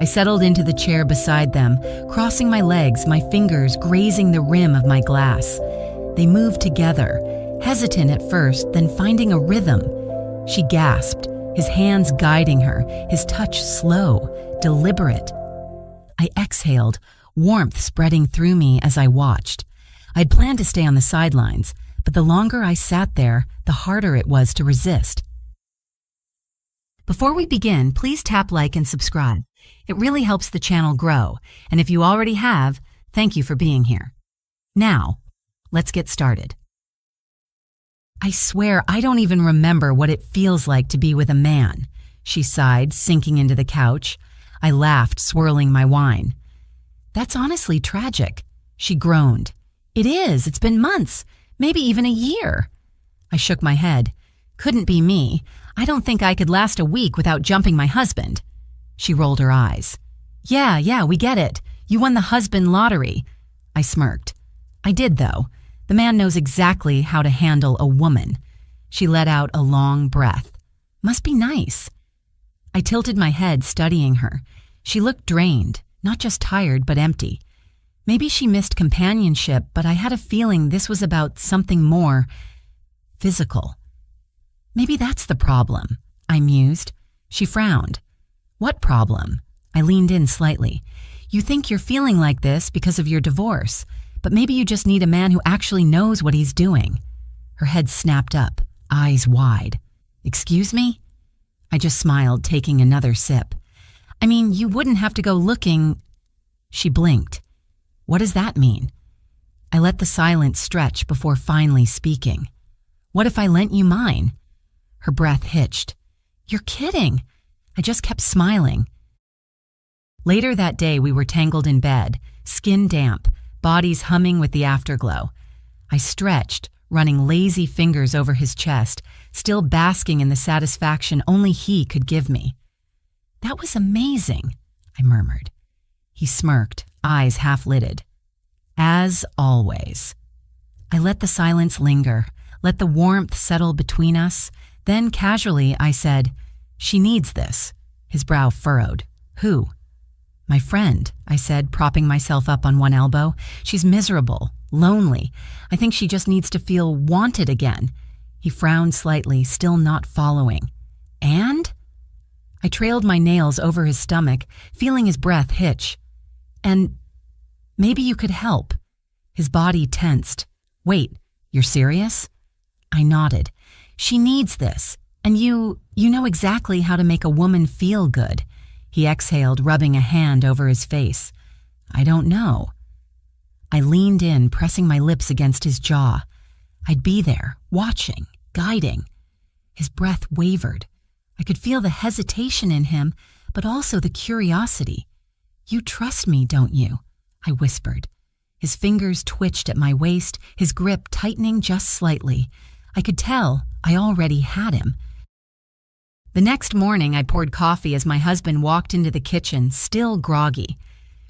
I settled into the chair beside them, crossing my legs, my fingers grazing the rim of my glass. They moved together, hesitant at first, then finding a rhythm. She gasped, his hands guiding her, his touch slow, deliberate. I exhaled, warmth spreading through me as I watched. I'd planned to stay on the sidelines, but the longer I sat there, the harder it was to resist. Before we begin, please tap like and subscribe. It really helps the channel grow, and if you already have, thank you for being here. Now, let's get started. I swear I don't even remember what it feels like to be with a man, she sighed, sinking into the couch. I laughed, swirling my wine. That's honestly tragic, she groaned. It is. It's been months, maybe even a year. I shook my head. Couldn't be me. I don't think I could last a week without jumping my husband. She rolled her eyes. Yeah, we get it. You won the husband lottery. I smirked. I did, though. The man knows exactly how to handle a woman. She let out a long breath. Must be nice. I tilted my head, studying her. She looked drained, not just tired, but empty. Maybe she missed companionship, but I had a feeling this was about something more physical. Maybe that's the problem, I mused. She frowned. What problem? I leaned in slightly. You think you're feeling like this because of your divorce, but maybe you just need a man who actually knows what he's doing. Her head snapped up, eyes wide. Excuse me? I just smiled, taking another sip. I mean, you wouldn't have to go looking. She blinked. What does that mean? I let the silence stretch before finally speaking. What if I lent you mine? Her breath hitched. You're kidding. I just kept smiling. Later that day, we were tangled in bed, skin damp, bodies humming with the afterglow. I stretched, running lazy fingers over his chest, still basking in the satisfaction only he could give me. That was amazing, I murmured. He smirked, eyes half-lidded. As always. I let the silence linger, let the warmth settle between us. Then casually I said, She needs this. His brow furrowed. Who? My friend, I said, propping myself up on one elbow. She's miserable, lonely. I think she just needs to feel wanted again. He frowned slightly, still not following. And? I trailed my nails over his stomach, feeling his breath hitch. And maybe you could help. His body tensed. Wait, you're serious? I nodded. She needs this, and you know exactly how to make a woman feel good. He exhaled, rubbing a hand over his face. I don't know. I leaned in, pressing my lips against his jaw. I'd be there, watching, guiding. His breath wavered. I could feel the hesitation in him, but also the curiosity. You trust me, don't you? I whispered. His fingers twitched at my waist, his grip tightening just slightly. I could tell I already had him. The next morning, I poured coffee as my husband walked into the kitchen, still groggy.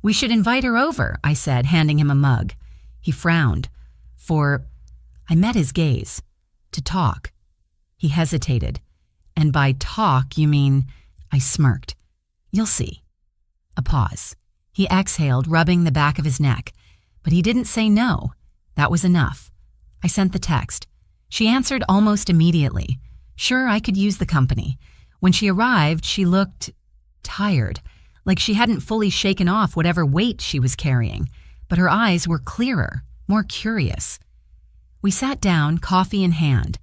We should invite her over, I said, handing him a mug. He frowned. I met his gaze. To talk. He hesitated. And by talk, you mean, I smirked. You'll see. A pause. He exhaled, rubbing the back of his neck. But he didn't say no. That was enough. I sent the text. She answered almost immediately. Sure, I could use the company. When she arrived, she looked tired, like she hadn't fully shaken off whatever weight she was carrying, but her eyes were clearer, more curious. We sat down, coffee in hand.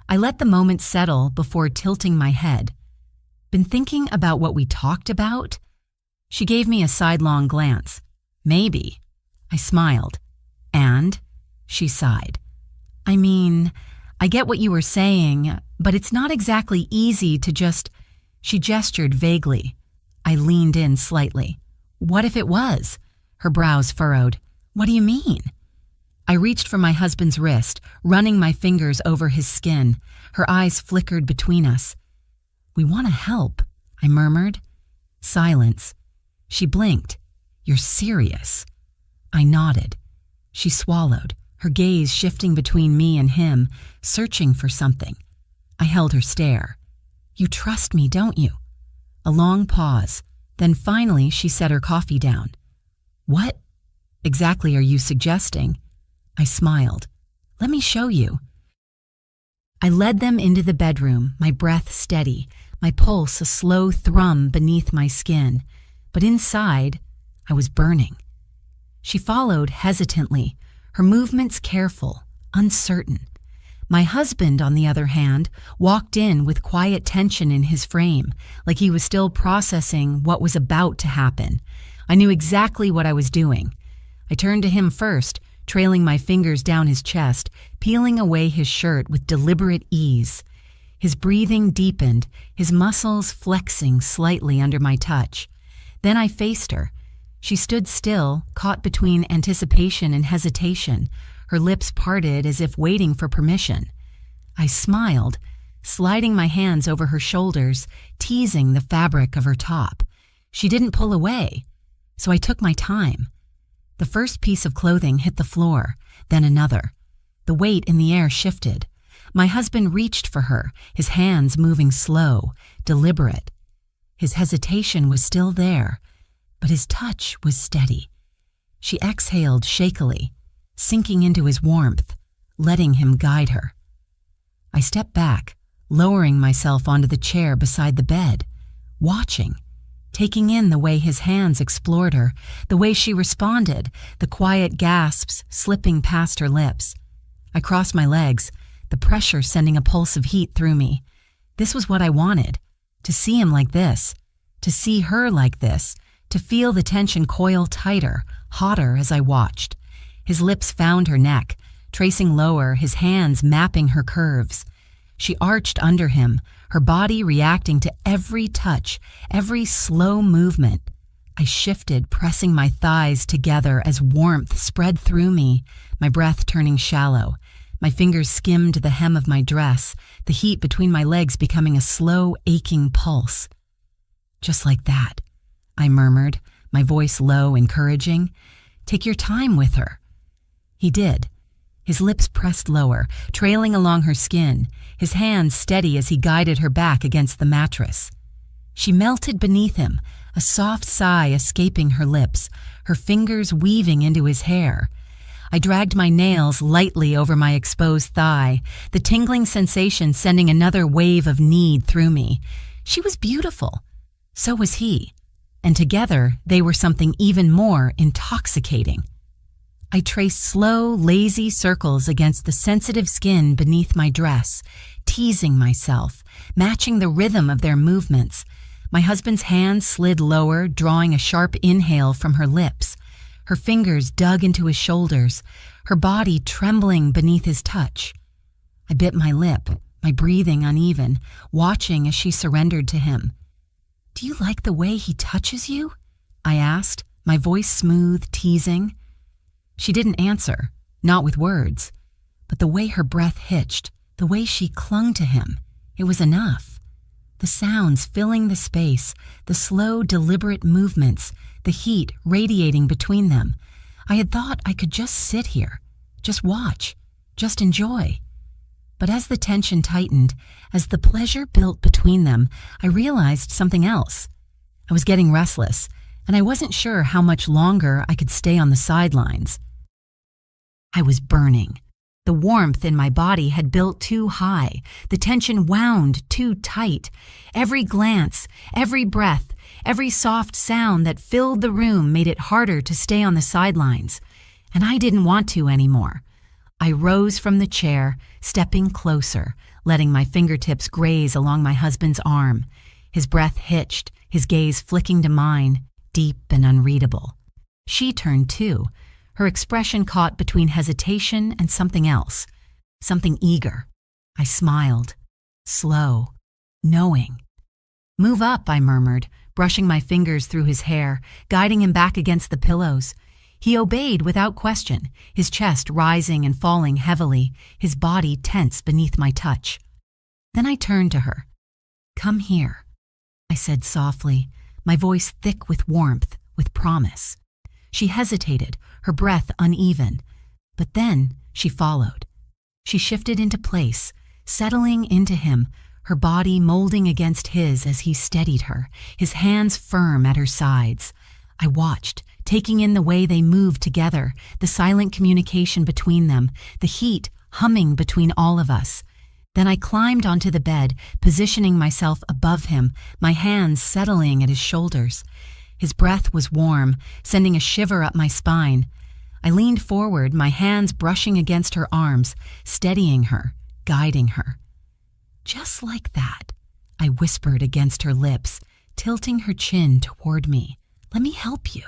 I let the moment settle before tilting my head. Been thinking about what we talked about? She gave me a sidelong glance. Maybe. I smiled. And? She sighed. I mean, I get what you were saying, but it's not exactly easy to just... She gestured vaguely. I leaned in slightly. What if it was? Her brows furrowed. What do you mean? I reached for my husband's wrist, running my fingers over his skin. Her eyes flickered between us. We want to help, I murmured. Silence. She blinked. You're serious? I nodded. She swallowed, her gaze shifting between me and him, searching for something. I held her stare. You trust me, don't you? A long pause, Then finally she set her coffee down. "What exactly are you suggesting?" I smiled. "Let me show you." I led them into the bedroom, my breath steady, my pulse a slow thrum beneath my skin. But inside, I was burning. She followed hesitantly, her movements careful, uncertain. My husband, on the other hand, walked in with quiet tension in his frame, like he was still processing what was about to happen. I knew exactly what I was doing. I turned to him first, trailing my fingers down his chest, peeling away his shirt with deliberate ease. His breathing deepened, his muscles flexing slightly under my touch. Then I faced her. She stood still, caught between anticipation and hesitation, her lips parted as if waiting for permission. I smiled, sliding my hands over her shoulders, teasing the fabric of her top. She didn't pull away, so I took my time. The first piece of clothing hit the floor, then another. The weight in the air shifted. My husband reached for her, his hands moving slow, deliberate. His hesitation was still there, but his touch was steady. She exhaled shakily, sinking into his warmth, letting him guide her. I stepped back, lowering myself onto the chair beside the bed, watching, taking in the way his hands explored her, the way she responded, the quiet gasps slipping past her lips. I crossed my legs, the pressure sending a pulse of heat through me. This was what I wanted, to see him like this, to see her like this, to feel the tension coil tighter, hotter as I watched. His lips found her neck, tracing lower, his hands mapping her curves. She arched under him, her body reacting to every touch, every slow movement. I shifted, pressing my thighs together as warmth spread through me, my breath turning shallow. My fingers skimmed the hem of my dress, the heat between my legs becoming a slow, aching pulse. "Just like that," I murmured, my voice low, encouraging. "Take your time with her." He did. His lips pressed lower, trailing along her skin, his hands steady as he guided her back against the mattress. She melted beneath him, a soft sigh escaping her lips, her fingers weaving into his hair. I dragged my nails lightly over my exposed thigh, the tingling sensation sending another wave of need through me. She was beautiful. So was he. And together, they were something even more intoxicating. I traced slow, lazy circles against the sensitive skin beneath my dress, teasing myself, matching the rhythm of their movements. My husband's hand slid lower, drawing a sharp inhale from her lips. Her fingers dug into his shoulders, her body trembling beneath his touch. I bit my lip, my breathing uneven, watching as she surrendered to him. "Do you like the way he touches you?" I asked, my voice smooth, teasing. She didn't answer, not with words, but the way her breath hitched, the way she clung to him, it was enough. The sounds filling the space, the slow, deliberate movements, the heat radiating between them. I had thought I could just sit here, just watch, just enjoy. But as the tension tightened, as the pleasure built between them, I realized something else. I was getting restless, and I wasn't sure how much longer I could stay on the sidelines. I was burning. The warmth in my body had built too high, the tension wound too tight. Every glance, every breath, every soft sound that filled the room made it harder to stay on the sidelines, and I didn't want to anymore. I rose from the chair, stepping closer, letting my fingertips graze along my husband's arm. His breath hitched, his gaze flicking to mine, deep and unreadable. She turned too, her expression caught between hesitation and something else, something eager. I smiled, slow, knowing. "Move up," I murmured, brushing my fingers through his hair, guiding him back against the pillows. He obeyed without question, his chest rising and falling heavily, his body tense beneath my touch. Then I turned to her. "Come here," I said softly, my voice thick with warmth, with promise. She hesitated, her breath uneven, but then she followed. She shifted into place, settling into him, her body molding against his as he steadied her, his hands firm at her sides. I watched, taking in the way they moved together, the silent communication between them, the heat humming between all of us. Then I climbed onto the bed, positioning myself above him, my hands settling at his shoulders. His breath was warm, sending a shiver up my spine. I leaned forward, my hands brushing against her arms, steadying her, guiding her. "Just like that," I whispered against her lips, tilting her chin toward me. "Let me help you."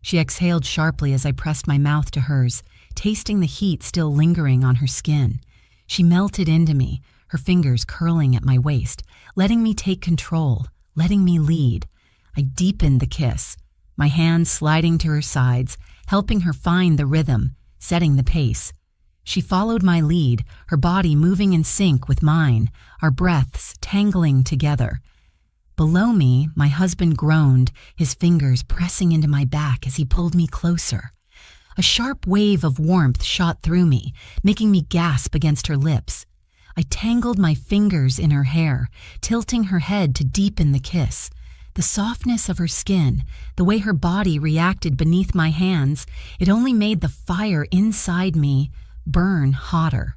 She exhaled sharply as I pressed my mouth to hers, tasting the heat still lingering on her skin. She melted into me, her fingers curling at my waist, letting me take control, letting me lead. I deepened the kiss, my hands sliding to her sides, helping her find the rhythm, setting the pace. She followed my lead, her body moving in sync with mine, our breaths tangling together. Below me, my husband groaned, his fingers pressing into my back as he pulled me closer. A sharp wave of warmth shot through me, making me gasp against her lips. I tangled my fingers in her hair, tilting her head to deepen the kiss. The softness of her skin, the way her body reacted beneath my hands, it only made the fire inside me burn hotter.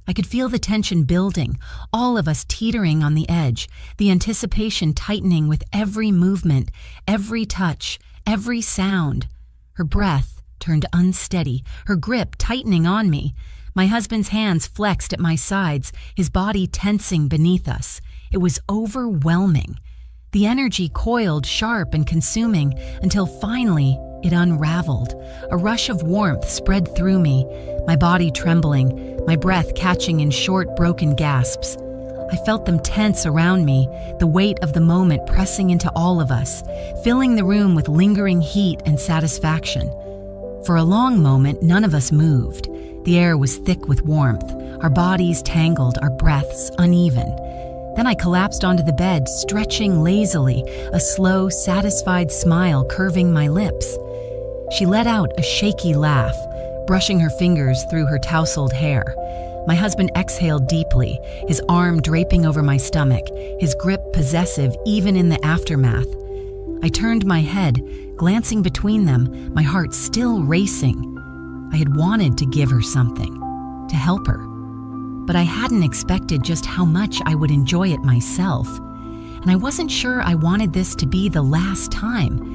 I could feel the tension building, all of us teetering on the edge, the anticipation tightening with every movement, every touch, every sound. Her breath turned unsteady, her grip tightening on me. My husband's hands flexed at my sides, his body tensing beneath us. It was overwhelming. The energy coiled sharp and consuming until finally it unraveled. A rush of warmth spread through me, my body trembling, my breath catching in short, broken gasps. I felt them tense around me, the weight of the moment pressing into all of us, filling the room with lingering heat and satisfaction. For a long moment, none of us moved. The air was thick with warmth, our bodies tangled, our breaths uneven. Then I collapsed onto the bed, stretching lazily, a slow, satisfied smile curving my lips. She let out a shaky laugh, brushing her fingers through her tousled hair. My husband exhaled deeply, his arm draping over my stomach, his grip possessive even in the aftermath. I turned my head, glancing between them, my heart still racing. I had wanted to give her something, to help her. But I hadn't expected just how much I would enjoy it myself, and I wasn't sure I wanted this to be the last time.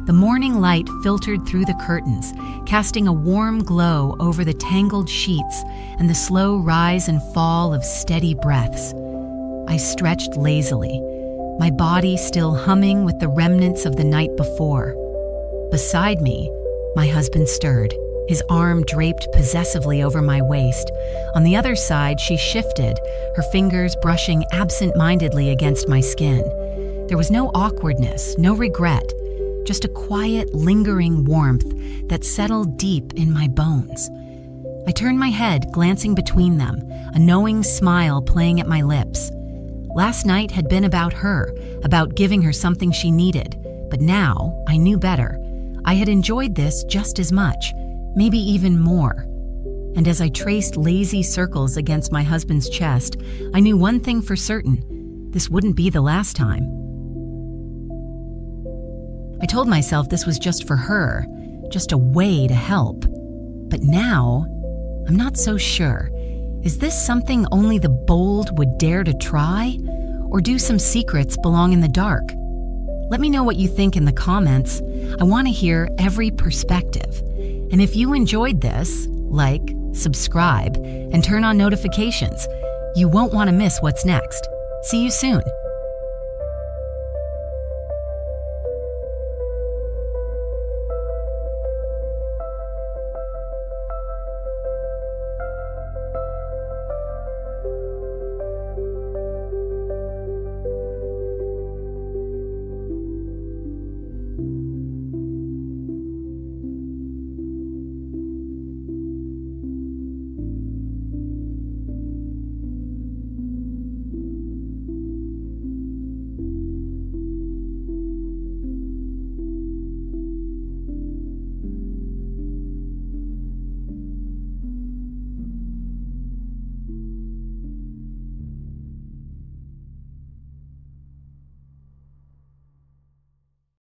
The morning light filtered through the curtains, casting a warm glow over the tangled sheets and the slow rise and fall of steady breaths. I stretched lazily, my body still humming with the remnants of the night before. Beside me, my husband stirred, his arm draped possessively over my waist. On the other side, she shifted, her fingers brushing absent-mindedly against my skin. There was no awkwardness, no regret, just a quiet, lingering warmth that settled deep in my bones. I turned my head, glancing between them, a knowing smile playing at my lips. Last night had been about her, about giving her something she needed, but now I knew better. I had enjoyed this just as much, maybe even more. And as I traced lazy circles against my husband's chest, I knew one thing for certain: this wouldn't be the last time. I told myself this was just for her, just a way to help. But now, I'm not so sure. Is this something only the bold would dare to try? Or do some secrets belong in the dark? Let me know what you think in the comments. I want to hear every perspective. And if you enjoyed this, like, subscribe, and turn on notifications. You won't want to miss what's next. See you soon.